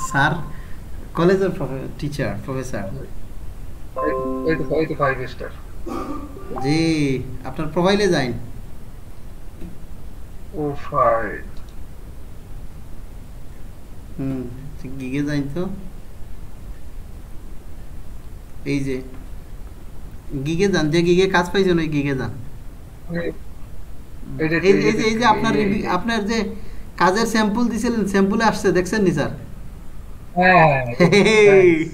Sir কলেজের teacher professor. এই তো 5 স্টার। জি, আপনার প্রোফাইলে যাইন। ও ভাই, হুম, গিগে যাইন তো, এই যে গিগে যান, যে গিগে কাজ পাইছেন ওই গিগে যান। এটা এই এই যে এই যে এই যে দেখতেছি, আপনার আপনার যে কাজের স্যাম্পল দিছিলেন, স্যাম্পলে আসছে দেখছেন নি স্যার? হ্যাঁ, থ্যাঙ্কস।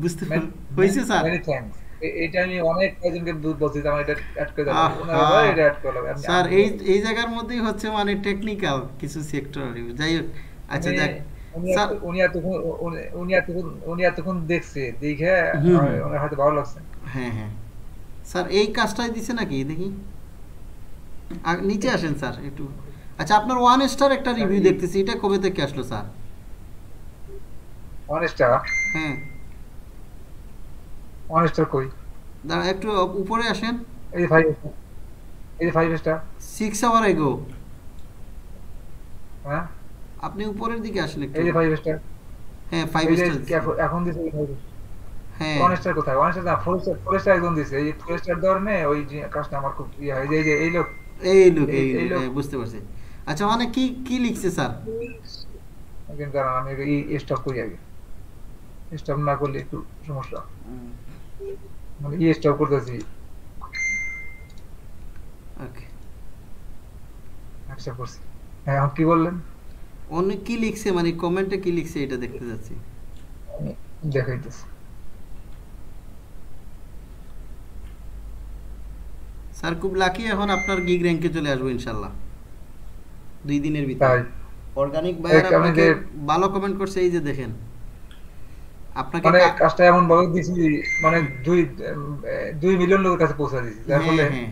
বুঝতে হয়েছে স্যার? Many thanks. এটা আমি অনেক কয়েকজনকে বলছি যে আমার এটা অ্যাড করে দাও, ওনারা আহা, বলে এটা অ্যাড করলাম। আমি স্যার আমি এই এই জায়গার মধ্যেই হচ্ছে মানে টেকনিক্যাল কিছু সেক্টর, যাই হোক। আচ্ছা উনি যাক উনি স্যার। এত- উনি এতক্ষণ উনি এতক্ষণ দেখছে দেখে হুম হুম, ওনার হয়তো ভালো লাগছে। হ্যাঁ হ্যাঁ স্যার, এই কাজটাই দিছে নাকি দেখি, নিচে আসেন স্যার একটু। আচ্ছা, আপনার ওয়ান স্টার একটা স্যার রিভিউ ই দেখতেছি, এটা কবে থেকে আসলো স্যার? অনেস্টার, হ্যাঁ, অনেস্টার কই? দাঁড়া একটু উপরে আসেন। এই যে 5 স্টার, এই যে 5 স্টার। 6 আওয়ার এগো। হ্যাঁ, আপনি উপরের দিকে আসেন একটু। এই যে 5 স্টার। হ্যাঁ, ফাইভ এই যে স্টার দিছে। এখন দিছে এই 5 স্টার। হ্যাঁ, অনেস্টার কোথায়? অনেস্টার না, ফোর স্টার একজন দিছে। এই যে 4 স্টার দেওয়ার নে ওই যে কাজটা আমার খুব ইয়ে হয়। এই লোক, এই লোক এই এই এই লোক, লোক। হ্যাঁ, বুঝতে পারছি। আচ্ছা, মানে কি কি লিখছে স্যার? কিন্তু দাঁড়ান, আমি এই স্টপ করি আগে। স্টপ না করলে একটু সমস্যা। মানে স্টপ করতেছি। ওকে। স্টপ করছি। হ্যাঁ, এখন কি বললেন? অনেক কি লিখছে, মানে কমেন্টে কি লিখছে এটা দেখতে যাচ্ছি। আমি দেখাইতেছি। স্যার খুব লাকি, এখন আপনার গিগ র্যাঙ্কে চলে আসবো ইনশাল্লাহ 2 দিনের ভিতরে। তাই অর্গানিক বায়ার আমি আপনাকে যে ভালো কমেন্ট করছে, এই যে দেখেন আপনাকে মানে কাজটা এমন ভাবে দিছি, মানে হুম, 2 মিলিয়ন লোকের কাছে পৌঁছে দিছি, যার হ্যাঁ ফলে হ্যাঁ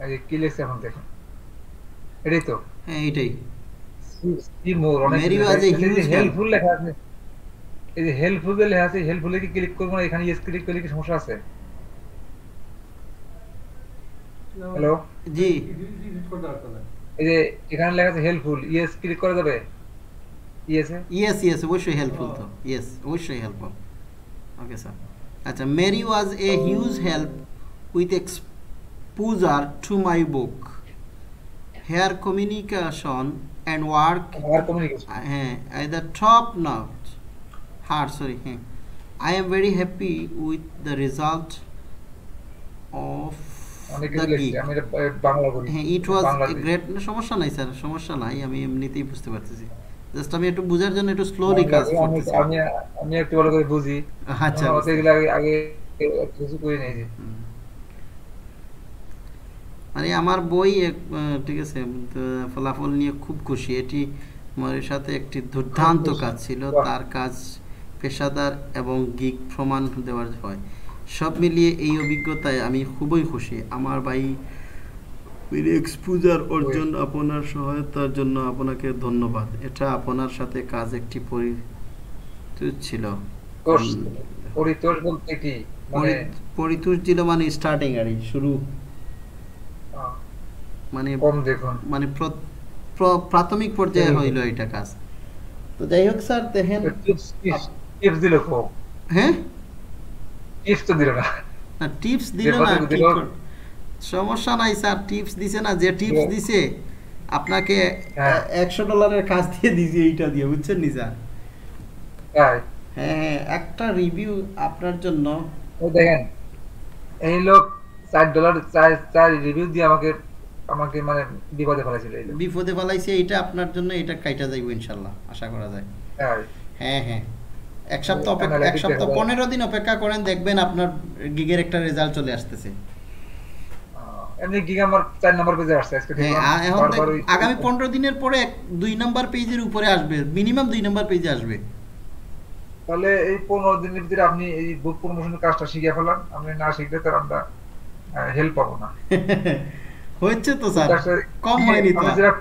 এই যে কি লেখছে এখন দেখেন। এটাই তো হ্যাঁ, এইটাই। সি মোর, অনেক মেরি কিছু লেখা ওয়াজ এ আছে। এই যে হিউজ হেল্প। হেল্পফুল লেখা আছে, এই যে হেল্পফুল যে লেখা আছে, হেল্পফুলে কি ক্লিক করবো না? এখানে ইয়েস ক্লিক করলে কি সমস্যা আছে? হ্যালো, জি, এই যে এখানে লেখা আছে হেল্পফুল, ইয়েস ক্লিক করা যাবে? ইয়েসে ইয়েস ইয়েস, অবশ্যই হেল্পফুল তো, ইয়েস অবশ্যই হেল্পফুল। Okay sir. আচ্ছা, Mary was a huge help with exposure to my book, here communication and work. আর কমিউনিকেশন। হ্যাঁ, at the top notch. Hard, sorry. হ্যাঁ, I am very happy with the result of অনেক the কিছু লিখছে, gig. আমি এটা বাংলা করি, হ্যাঁ, ইট ওয়াজ বাংলা এ দিই। গ্রেট। সমস্যা নাই স্যার, সমস্যা নাই, আমি এমনিতেই বুঝতে পারতেছি। জাস্ট আমি একটু বোঝার জন্য একটু স্লোলি বাংলা কাজ দিই। আমি করতেছি। আমি আমি একটু ভালো করে বুঝি। আচ্ছা, হয়তো বুঝতে এগুলো আগে আগে কিছু করে নিয়েছি। হুম। মানে আমার বই ঠিক আছে, তো ফলাফল নিয়ে খুব খুশি। এটি আমার সাথে একটি খুব দুর্দান্ত খুশি। কাজ ছিল, বাহ, তার কাজ পেশাদার এবং গিগ প্রমাণ দেওয়ার হয়। সব মিলিয়ে এই অভিজ্ঞতায় আমি খুবই খুশি। আমার ভাই এক্সপোজার ওই অর্জন, আপনার সহায়তার জন্য আপনাকে ধন্যবাদ। এটা আপনার সাথে কাজ একটি পরিচিত ছিল। তোষ, পরিতোষ বলতে কি মানে? পরিতুষ ছিল মানে স্টার্টিং আর কি, শুরু, আহ, মানে কম দেখুন। মানে প্রাথমিক পর্যায়ে হইল এটা কাজ। তো যাই হোক স্যার, দেখেন। টিপস আপ- টিপস দিল খুব। হ্যাঁ, টিপস তো দিল না। না টিপস যে দিল না, কতটুকু কি দিল। সমস্যা নাই স্যার, টিপস দিছে না, যে টিপস দিছে আপনাকে হ্যাঁ, $100 কাজ দিয়ে দিছি এইটা দিয়ে, বুঝছেন নি স্যার? তাই। হ্যাঁ হ্যাঁ, একটা রিভিউ আপনার জন্য। ওই দেখেন, এই লোক $4 চার চার রিভিউ দিয়ে আমাকে আমাকে মানে বিপদে ফেলেছিল এই লোক। বিপদে ফেলাইছে, এটা আপনার জন্য, এটা কাইটা যাইব ইনশাল্লাহ, আশা করা যায়। তাই হ্যাঁ হ্যাঁ, এক অ্যানালাইটিক সপ্তাহ দেখা যায়। 15 দিন অপেক্ষা করেন, দেখবেন আপনার গিগের একটা রেজাল্ট চলে আসতেছে। এমনি গিগ আমার 4 নম্বর পেজে আসছে আজকে হ্যাঁ, দেখলাম। এখন বারবার ওই আগামী 15 দিনের পরে 2 নাম্বার পেজের উপরে আসবে, মিনিমাম 2 নাম্বার পেজে আসবে। তাহলে এই 15 দিনের ভিতরে আপনি এই বুক প্রমোশনের কাজটা শিখে ফেলান। আপনি না শিখলে তার আমরা হেল্প পাবো না। হচ্ছে তো এই স্যার, কাজটা কম হয়নি তো আমি আর। যেটা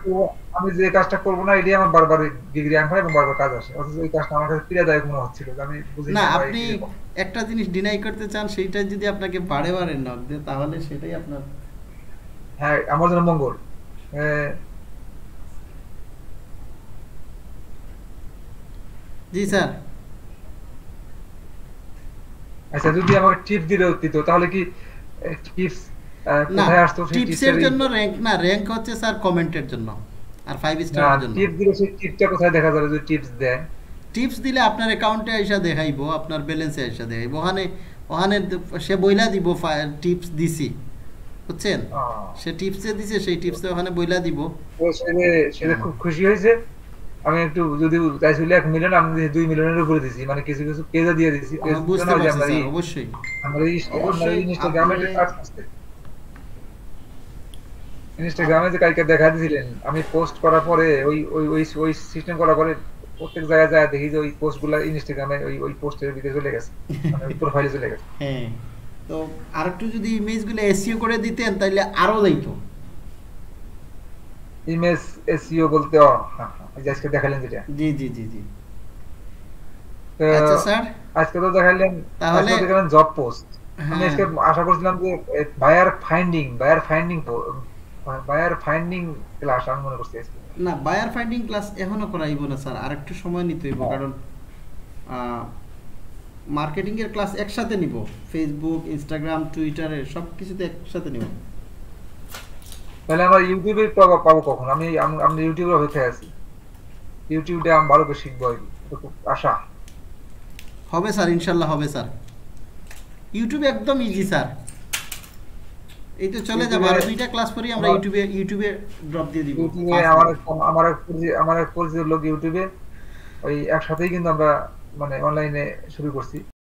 আমি যে কাজটা করবো না, এটাই আমার বারবার ডিগ্রি র্যাঙ্ক হয় এবং বারবার কাজ আসে, অথচ এই কাজটা আমার কাছে পীড়াদায়ক মনে হচ্ছিল যে আমি বুঝি না, না ভাই আপনি কিরকম। একটা জিনিস ডিনাই করতে চান, সেইটা যদি আপনাকে বারে বারে নক দেয়, তাহলে সেটাই আপনার। হ্যাঁ, আমার জন্য মঙ্গল। আহ, জি স্যার। আচ্ছা যদি আমাকে টিপস দিলে দিত তাহলে কি টিপস না, কোথায় আসতো সেই টিপসের টিপসের জন্য র‍্যাঙ্ক না, র‍্যাঙ্ক হচ্ছে স্যার কমেন্টের জন্য আর 5 না স্টারের জন্য। টিপস দিলে সেই টিপসটা কোথায় দেখা যাবে যদি টিপস দেয়? টিপস দিলে আপনার অ্যাকাউন্টে আইসা দেখাইবো, আপনার ব্যালেন্সে আইসা দেখাইবো, ওখানে ওখানে সে বইলা দিব টিপস দিছি, বুঝছেন? সে টিপসে দিছে, সেই টিপসে ওখানে বইলা দিব। ও সেটা খুব খুশি হয়েছে। আমি একটু যদি চাইছিল 1 মিলিয়ন, আমি 2 মিলিয়নের উপরে দিছি, মানে কিছু কিছু পেজে দিয়ে দিছি। পেজ বুঝতে না যে পারছি আমরা স্যার, অবশ্যই আমরা অবশ্যই ইনস্টাগ্রামে আপনি কাজ করতে ইনস্টাগ্রামে যে কালকে দেখা দিয়েছিলেন, আমি পোস্ট করার পরে ওই ওই ওই ওই সিস্টেম করার পরে প্রত্যেক জায়গায় যায় দেখি যে ওই পোস্টগুলো ইনস্টাগ্রামে ওই ওই পোস্টের ভিতরে চলে গেছে, মানে ওই প্রোফাইলে চলে গেছে। হ্যাঁ, তো আরেকটু যদি ইমেজগুলো এসইও করে দিতেন তাহলে আরো যাইতো। ইমেজ এসইও বলতে হ্যাঁ হ্যাঁ, এই যে আজকে দেখালেন যেটা। জি জি জি জি। তো আচ্ছা স্যার, আজকে তো দেখালেন, তাহলে আজকে দেখালেন জব পোস্ট। আমি হ্যাঁ, আজকে আশা করছিলাম যে বায়ার ফাইন্ডিং ক্লাস আমি মনে করছি আজকে। না বায়ার ফাইন্ডিং ক্লাস এখনো করাইব না স্যার, আরেকটু সময় নিতে হইব, কারণ মার্কেটিং এর ক্লাস একসাথে নিব, ফেসবুক, ইনস্টাগ্রাম, টুইটারে সব কিছুতে একসাথে নিব। তাহলে আমরা ইউটিউবে পাবো কখন? আমি ইউটিউবে হতে আছি, ইউটিউবে আমি ভালো করে শিখবো আর কি, এটা খুব আশা। হবে স্যার, ইনশাল্লাহ হবে স্যার। ইউটিউবে একদম ইজি স্যার, এই তো চলে যাবে, আর 2টা ক্লাস পরেই আমরা ইউটিউবে ড্রপ দিয়ে দিব। ইউটিউবে আমার এক পরিচিত লোক ইউটিউবে ওই একসাথেই কিন্তু আমরা মানে অনলাইনে শুরু করছি।